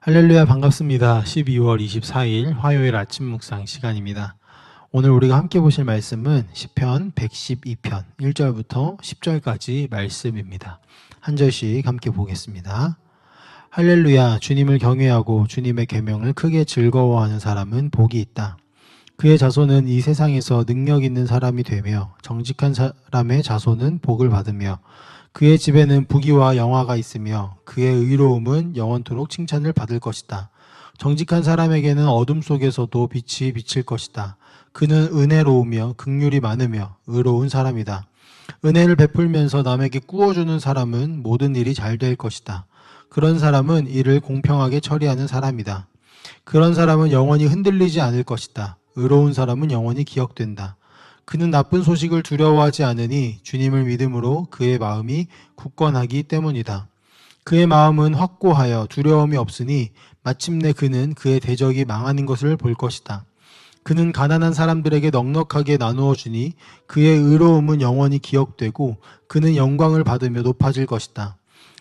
할렐루야, 반갑습니다. 12월 24일 화요일 아침 묵상 시간입니다. 오늘 우리가 함께 보실 말씀은 시편 112편 1절부터 10절까지 말씀입니다. 한 절씩 함께 보겠습니다. 할렐루야, 주님을 경외하고 주님의 계명을 크게 즐거워하는 사람은 복이 있다. 그의 자손은 이 세상에서 능력 있는 사람이 되며 정직한 사람의 자손은 복을 받으며 그의 집에는 부귀와 영화가 있으며 그의 의로움은 영원토록 칭찬을 받을 것이다. 정직한 사람에게는 어둠 속에서도 빛이 비칠 것이다. 그는 은혜로우며 긍휼이 많으며 의로운 사람이다. 은혜를 베풀면서 남에게 꾸어주는 사람은 모든 일이 잘 될 것이다. 그런 사람은 일을 공평하게 처리하는 사람이다. 그런 사람은 영원히 흔들리지 않을 것이다. 의로운 사람은 영원히 기억된다. 그는 나쁜 소식을 두려워하지 않으니 주님을 믿음으로 그의 마음이 굳건하기 때문이다. 그의 마음은 확고하여 두려움이 없으니 마침내 그는 그의 대적이 망하는 것을 볼 것이다. 그는 가난한 사람들에게 넉넉하게 나누어 주니 그의 의로움은 영원히 기억되고 그는 영광을 받으며 높아질 것이다.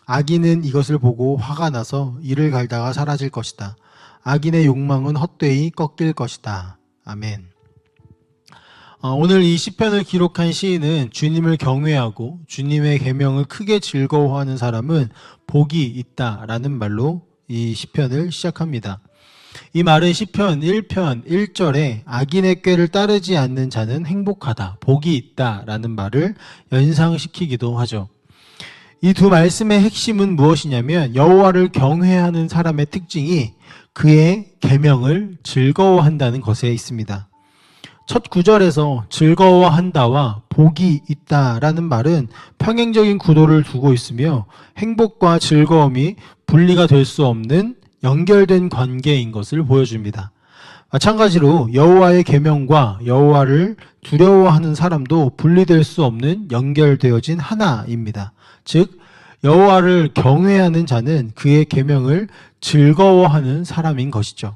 악인은 이것을 보고 화가 나서 이를 갈다가 사라질 것이다. 악인의 욕망은 헛되이 꺾일 것이다. 아멘. 오늘 이 시편을 기록한 시인은 주님을 경외하고 주님의 계명을 크게 즐거워하는 사람은 복이 있다라는 말로 이 시편을 시작합니다. 이 말은 시편 1편 1절에 악인의 꾀를 따르지 않는 자는 행복하다, 복이 있다라는 말을 연상시키기도 하죠. 이 두 말씀의 핵심은 무엇이냐면 여호와를 경외하는 사람의 특징이 그의 계명을 즐거워한다는 것에 있습니다. 첫 구절에서 즐거워한다와 복이 있다라는 말은 평행적인 구도를 두고 있으며 행복과 즐거움이 분리가 될 수 없는 연결된 관계인 것을 보여줍니다. 마찬가지로 여호와의 계명과 여호와를 두려워하는 사람도 분리될 수 없는 연결되어진 하나입니다. 즉 여호와를 경외하는 자는 그의 계명을 즐거워하는 사람인 것이죠.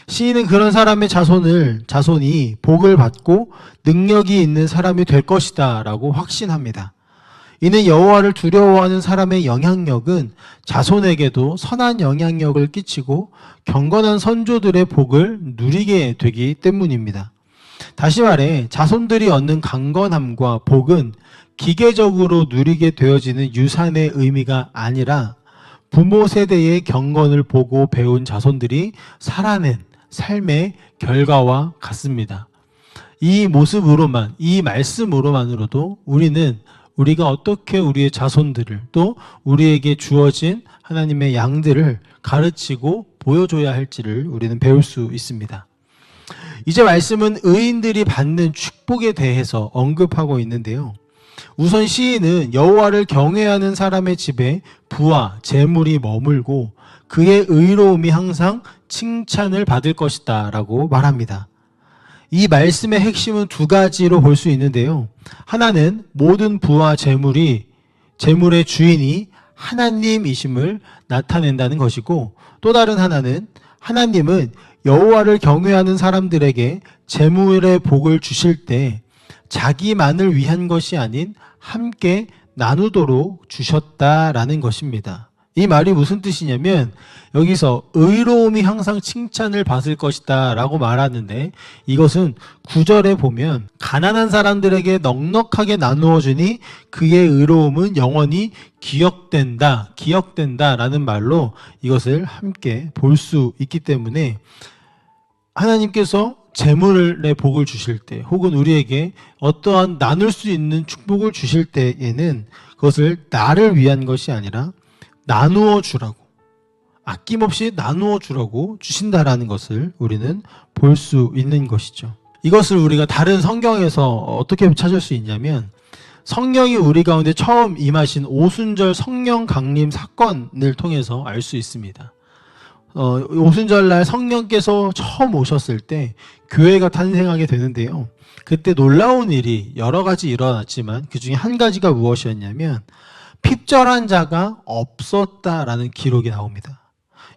시인은 그런 사람의 자손이 복을 받고 능력이 있는 사람이 될 것이다 라고 확신합니다. 이는 여호와를 두려워하는 사람의 영향력은 자손에게도 선한 영향력을 끼치고 경건한 선조들의 복을 누리게 되기 때문입니다. 다시 말해 자손들이 얻는 강건함과 복은 기계적으로 누리게 되어지는 유산의 의미가 아니라 부모 세대의 경건을 보고 배운 자손들이 살아낸 삶의 결과와 같습니다. 이 모습으로만, 이 말씀으로만으로도 우리가 어떻게 우리의 자손들을 또 우리에게 주어진 하나님의 양들을 가르치고 보여줘야 할지를 우리는 배울 수 있습니다. 이제 말씀은 의인들이 받는 축복에 대해서 언급하고 있는데요. 우선 시인은 여호와를 경외하는 사람의 집에 부와 재물이 머물고 그의 의로움이 항상 칭찬을 받을 것이다 라고 말합니다. 이 말씀의 핵심은 두 가지로 볼 수 있는데요. 하나는 모든 부와 재물의 주인이 하나님이심을 나타낸다는 것이고, 또 다른 하나는 하나님은 여호와를 경외하는 사람들에게 재물의 복을 주실 때 자기만을 위한 것이 아닌 함께 나누도록 주셨다라는 것입니다. 이 말이 무슨 뜻이냐면 여기서 의로움이 항상 칭찬을 받을 것이다 라고 말하는데, 이것은 9절에 보면 가난한 사람들에게 넉넉하게 나누어 주니 그의 의로움은 영원히 기억된다 라는 말로 이것을 함께 볼 수 있기 때문에 하나님께서 재물의 복을 주실 때 혹은 우리에게 어떠한 나눌 수 있는 축복을 주실 때에는 그것을 나를 위한 것이 아니라 나누어 주라고, 아낌없이 나누어 주라고 주신다라는 것을 우리는 볼 수 있는 것이죠. 이것을 우리가 다른 성경에서 어떻게 찾을 수 있냐면 성령이 우리 가운데 처음 임하신 오순절 성령 강림 사건을 통해서 알 수 있습니다. 오순절날 성령께서 처음 오셨을 때 교회가 탄생하게 되는데요. 그때 놀라운 일이 여러 가지 일어났지만 그 중에 한 가지가 무엇이었냐면 핍절한 자가 없었다라는 기록이 나옵니다.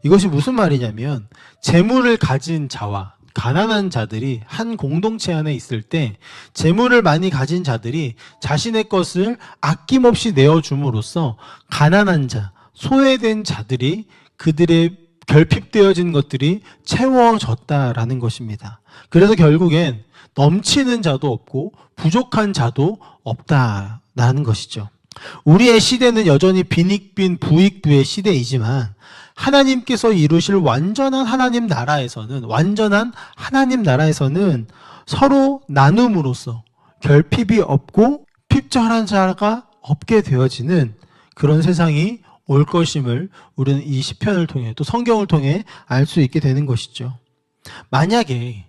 이것이 무슨 말이냐면 재물을 가진 자와 가난한 자들이 한 공동체 안에 있을 때 재물을 많이 가진 자들이 자신의 것을 아낌없이 내어줌으로써 가난한 자, 소외된 자들이 그들의 결핍되어진 것들이 채워졌다라는 것입니다. 그래서 결국엔 넘치는 자도 없고 부족한 자도 없다라는 것이죠. 우리의 시대는 여전히 빈익빈 부익부의 시대이지만 하나님께서 이루실 완전한 하나님 나라에서는 서로 나눔으로써 결핍이 없고 핍절한 자가 없게 되어지는 그런 세상이 올 것임을 우리는 이 시편을 통해 또 성경을 통해 알 수 있게 되는 것이죠. 만약에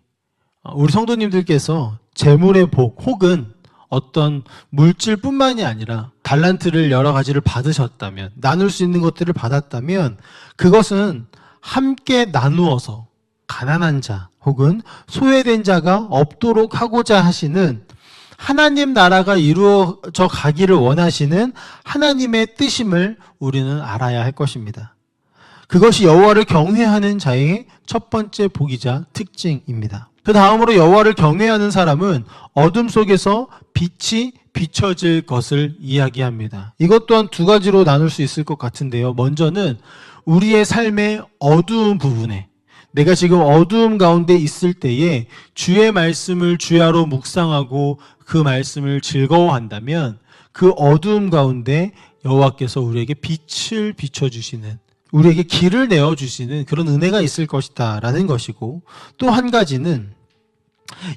우리 성도님들께서 재물의 복 혹은 어떤 물질뿐만이 아니라 달란트를 여러 가지를 받으셨다면, 나눌 수 있는 것들을 받았다면 그것은 함께 나누어서 가난한 자 혹은 소외된 자가 없도록 하고자 하시는 하나님 나라가 이루어져 가기를 원하시는 하나님의 뜻임을 우리는 알아야 할 것입니다. 그것이 여호와를 경외하는 자의 첫 번째 복이자 특징입니다. 그 다음으로 여호와를 경외하는 사람은 어둠 속에서 빛이 비춰질 것을 이야기합니다. 이것 또한 두 가지로 나눌 수 있을 것 같은데요. 먼저는 우리의 삶의 어두운 부분에, 내가 지금 어두움 가운데 있을 때에 주의 말씀을 주야로 묵상하고 그 말씀을 즐거워한다면 그 어두움 가운데 여호와께서 우리에게 빛을 비춰주시는, 우리에게 길을 내어주시는 그런 은혜가 있을 것이다 라는 것이고, 또 한 가지는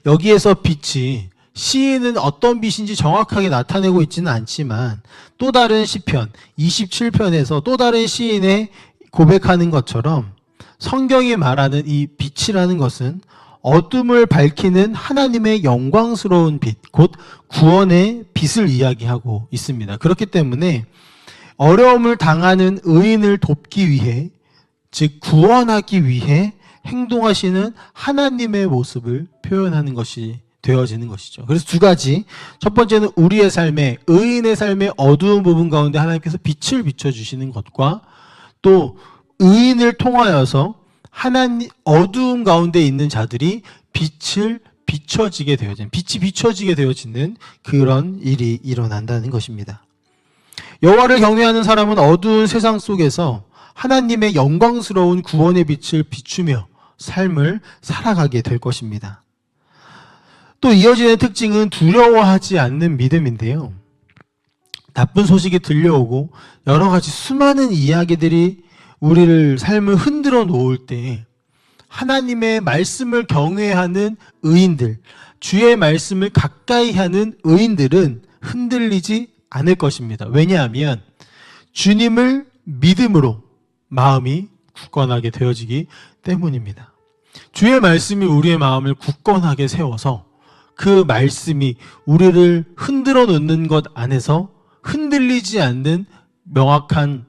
여기에서 빛이 시인은 어떤 빛인지 정확하게 나타내고 있지는 않지만 또 다른 시편 27편에서 또 다른 시인의 고백하는 것처럼 성경이 말하는 이 빛이라는 것은 어둠을 밝히는 하나님의 영광스러운 빛, 곧 구원의 빛을 이야기하고 있습니다. 그렇기 때문에 어려움을 당하는 의인을 돕기 위해, 즉 구원하기 위해 행동하시는 하나님의 모습을 표현하는 것이 되어지는 것이죠. 그래서 두 가지, 첫 번째는 우리의 삶에, 의인의 삶의 어두운 부분 가운데 하나님께서 빛을 비춰주시는 것과, 또 의인을 통하여서 하나님 어두움 가운데 있는 자들이 빛이 비춰지게 되어지는 그런 일이 일어난다는 것입니다. 여호와를 경외하는 사람은 어두운 세상 속에서 하나님의 영광스러운 구원의 빛을 비추며 삶을 살아가게 될 것입니다. 또 이어지는 특징은 두려워하지 않는 믿음인데요. 나쁜 소식이 들려오고 여러 가지 수많은 이야기들이 우리를 삶을 흔들어 놓을 때 하나님의 말씀을 경외하는 의인들, 주의 말씀을 가까이 하는 의인들은 흔들리지 않을 것입니다. 왜냐하면 주님을 믿음으로 마음이 굳건하게 되어지기 때문입니다. 주의 말씀이 우리의 마음을 굳건하게 세워서 그 말씀이 우리를 흔들어 놓는 것 안에서 흔들리지 않는 명확한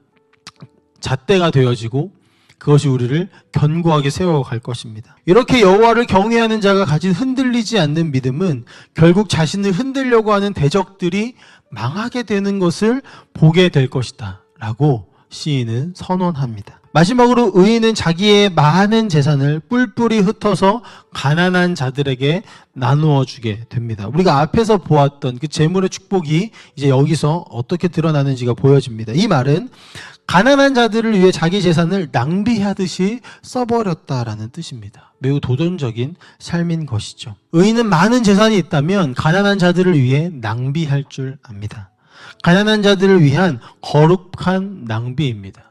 잣대가 되어지고 그것이 우리를 견고하게 세워갈 것입니다. 이렇게 여호와를 경외하는 자가 가진 흔들리지 않는 믿음은 결국 자신을 흔들려고 하는 대적들이 망하게 되는 것을 보게 될 것이다 라고 시인은 선언합니다. 마지막으로 의인은 자기의 많은 재산을 뿔뿔이 흩어서 가난한 자들에게 나누어 주게 됩니다. 우리가 앞에서 보았던 그 재물의 축복이 이제 여기서 어떻게 드러나는지가 보여집니다. 이 말은 가난한 자들을 위해 자기 재산을 낭비하듯이 써버렸다라는 뜻입니다. 매우 도전적인 삶인 것이죠. 의인은 많은 재산이 있다면 가난한 자들을 위해 낭비할 줄 압니다. 가난한 자들을 위한 거룩한 낭비입니다.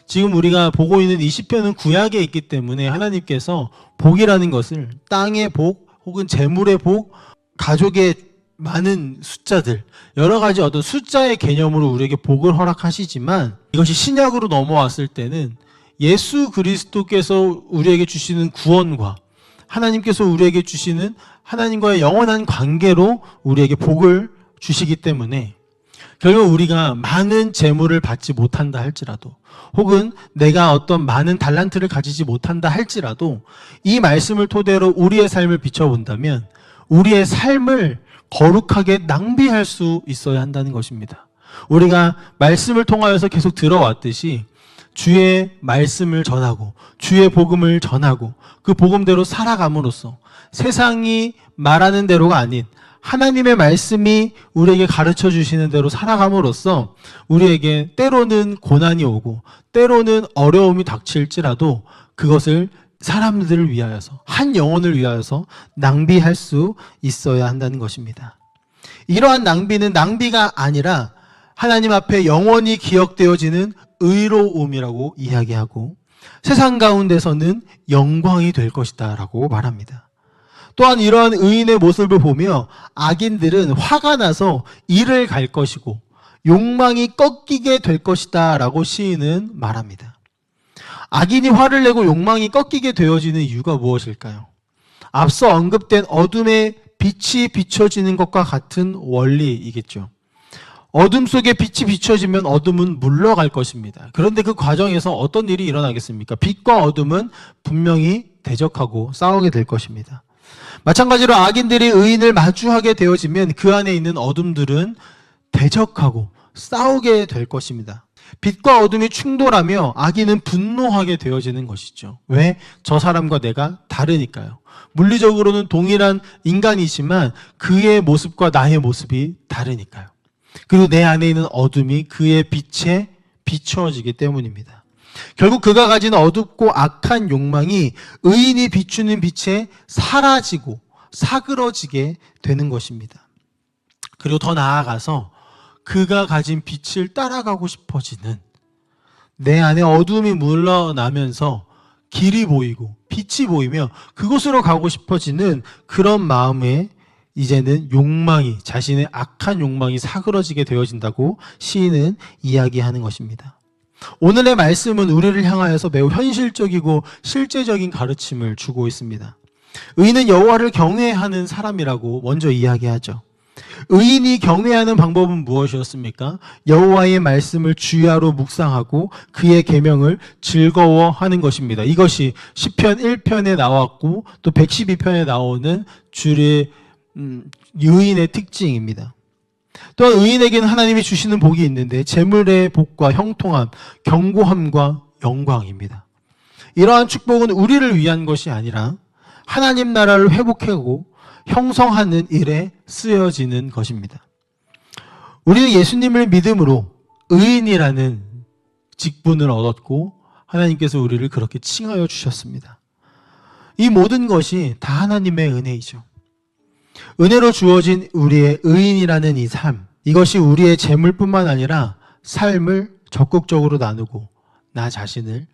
지금 우리가 보고 있는 이 시편은 구약에 있기 때문에 하나님께서 복이라는 것을 땅의 복 혹은 재물의 복, 가족의 많은 숫자들, 여러 가지 어떤 숫자의 개념으로 우리에게 복을 허락하시지만 이것이 신약으로 넘어왔을 때는 예수 그리스도께서 우리에게 주시는 구원과 하나님께서 우리에게 주시는 하나님과의 영원한 관계로 우리에게 복을 주시기 때문에 결국 우리가 많은 재물을 받지 못한다 할지라도 혹은 내가 어떤 많은 달란트를 가지지 못한다 할지라도 이 말씀을 토대로 우리의 삶을 비춰본다면 우리의 삶을 거룩하게 낭비할 수 있어야 한다는 것입니다. 우리가 말씀을 통하여서 계속 들어왔듯이 주의 말씀을 전하고 주의 복음을 전하고 그 복음대로 살아감으로써 세상이 말하는 대로가 아닌 하나님의 말씀이 우리에게 가르쳐 주시는 대로 살아감으로써 우리에게 때로는 고난이 오고 때로는 어려움이 닥칠지라도 그것을 사람들을 위하여서, 한 영혼을 위하여서 낭비할 수 있어야 한다는 것입니다. 이러한 낭비는 낭비가 아니라 하나님 앞에 영원히 기억되어지는 의로움이라고 이야기하고 세상 가운데서는 영광이 될 것이다 라고 말합니다. 또한 이러한 의인의 모습을 보며 악인들은 화가 나서 이를 갈 것이고 욕망이 꺾이게 될 것이다 라고 시인은 말합니다. 악인이 화를 내고 욕망이 꺾이게 되어지는 이유가 무엇일까요? 앞서 언급된 어둠의 빛이 비춰지는 것과 같은 원리이겠죠. 어둠 속에 빛이 비춰지면 어둠은 물러갈 것입니다. 그런데 그 과정에서 어떤 일이 일어나겠습니까? 빛과 어둠은 분명히 대적하고 싸우게 될 것입니다. 마찬가지로 악인들이 의인을 마주하게 되어지면 그 안에 있는 어둠들은 대적하고 싸우게 될 것입니다. 빛과 어둠이 충돌하며 악인은 분노하게 되어지는 것이죠. 왜? 저 사람과 내가 다르니까요. 물리적으로는 동일한 인간이지만 그의 모습과 나의 모습이 다르니까요. 그리고 내 안에 있는 어둠이 그의 빛에 비추어지기 때문입니다. 결국 그가 가진 어둡고 악한 욕망이 의인이 비추는 빛에 사라지고 사그러지게 되는 것입니다. 그리고 더 나아가서 그가 가진 빛을 따라가고 싶어지는, 내 안에 어둠이 물러나면서 길이 보이고 빛이 보이며 그곳으로 가고 싶어지는 그런 마음에 이제는 욕망이, 자신의 악한 욕망이 사그러지게 되어진다고 시인은 이야기하는 것입니다. 오늘의 말씀은 우리를 향하여서 매우 현실적이고 실제적인 가르침을 주고 있습니다. 의인은 여호와를 경외하는 사람이라고 먼저 이야기하죠. 의인이 경외하는 방법은 무엇이었습니까? 여호와의 말씀을 주야로 묵상하고 그의 계명을 즐거워하는 것입니다. 이것이 시편 1편에 나왔고 또 112편에 나오는 주의 의인의 특징입니다. 또한 의인에게는 하나님이 주시는 복이 있는데 재물의 복과 형통함, 견고함과 영광입니다. 이러한 축복은 우리를 위한 것이 아니라 하나님 나라를 회복하고 형성하는 일에 쓰여지는 것입니다. 우리는 예수님을 믿음으로 의인이라는 직분을 얻었고 하나님께서 우리를 그렇게 칭하여 주셨습니다. 이 모든 것이 다 하나님의 은혜이죠. 은혜로 주어진 우리의 의인이라는 이 삶, 이것이 우리의 재물뿐만 아니라 삶을 적극적으로 나누고 나 자신을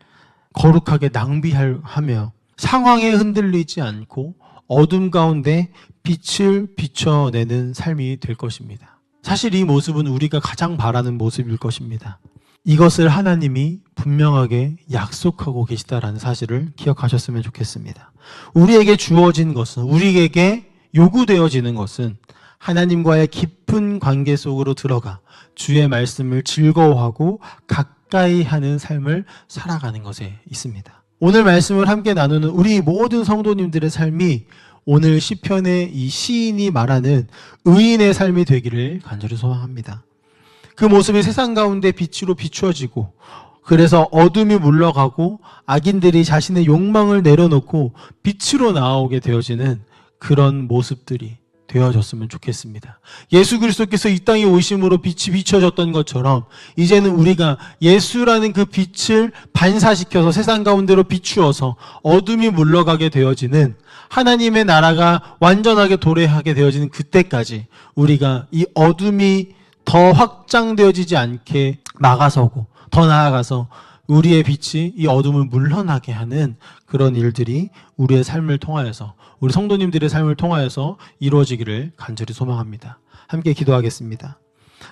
거룩하게 낭비하며 상황에 흔들리지 않고 어둠 가운데 빛을 비춰내는 삶이 될 것입니다. 사실 이 모습은 우리가 가장 바라는 모습일 것입니다. 이것을 하나님이 분명하게 약속하고 계시다라는 사실을 기억하셨으면 좋겠습니다. 우리에게 주어진 것은, 우리에게 요구되어지는 것은 하나님과의 깊은 관계 속으로 들어가 주의 말씀을 즐거워하고 가까이 하는 삶을 살아가는 것에 있습니다. 오늘 말씀을 함께 나누는 우리 모든 성도님들의 삶이 오늘 시편의 이 시인이 말하는 의인의 삶이 되기를 간절히 소망합니다. 그 모습이 세상 가운데 빛으로 비추어지고 그래서 어둠이 물러가고 악인들이 자신의 욕망을 내려놓고 빛으로 나오게 되어지는 그런 모습들이 되어졌으면 좋겠습니다. 예수 그리스도께서 이 땅에 오심으로 빛이 비춰졌던 것처럼 이제는 우리가 예수라는 그 빛을 반사시켜서 세상 가운데로 비추어서 어둠이 물러가게 되어지는, 하나님의 나라가 완전하게 도래하게 되어지는 그때까지 우리가 이 어둠이 더 확장되어지지 않게 막아서고 더 나아가서 우리의 빛이 이 어둠을 물러나게 하는 그런 일들이 우리의 삶을 통하여서, 우리 성도님들의 삶을 통하여서 이루어지기를 간절히 소망합니다. 함께 기도하겠습니다.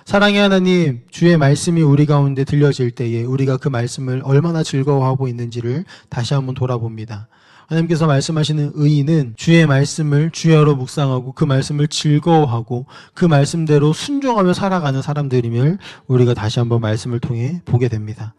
사랑의 하나님, 주의 말씀이 우리 가운데 들려질 때에 우리가 그 말씀을 얼마나 즐거워하고 있는지를 다시 한번 돌아봅니다. 하나님께서 말씀하시는 의인은 주의 말씀을 주야로 묵상하고 그 말씀을 즐거워하고 그 말씀대로 순종하며 살아가는 사람들임을 우리가 다시 한번 말씀을 통해 보게 됩니다.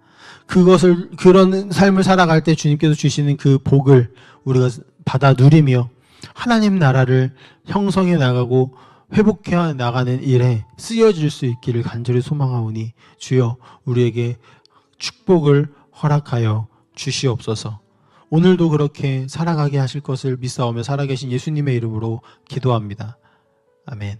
그런 삶을 살아갈 때 주님께서 주시는 그 복을 우리가 받아 누리며 하나님 나라를 형성해 나가고 회복해 나가는 일에 쓰여질 수 있기를 간절히 소망하오니 주여 우리에게 축복을 허락하여 주시옵소서. 오늘도 그렇게 살아가게 하실 것을 믿사오며 살아계신 예수님의 이름으로 기도합니다. 아멘.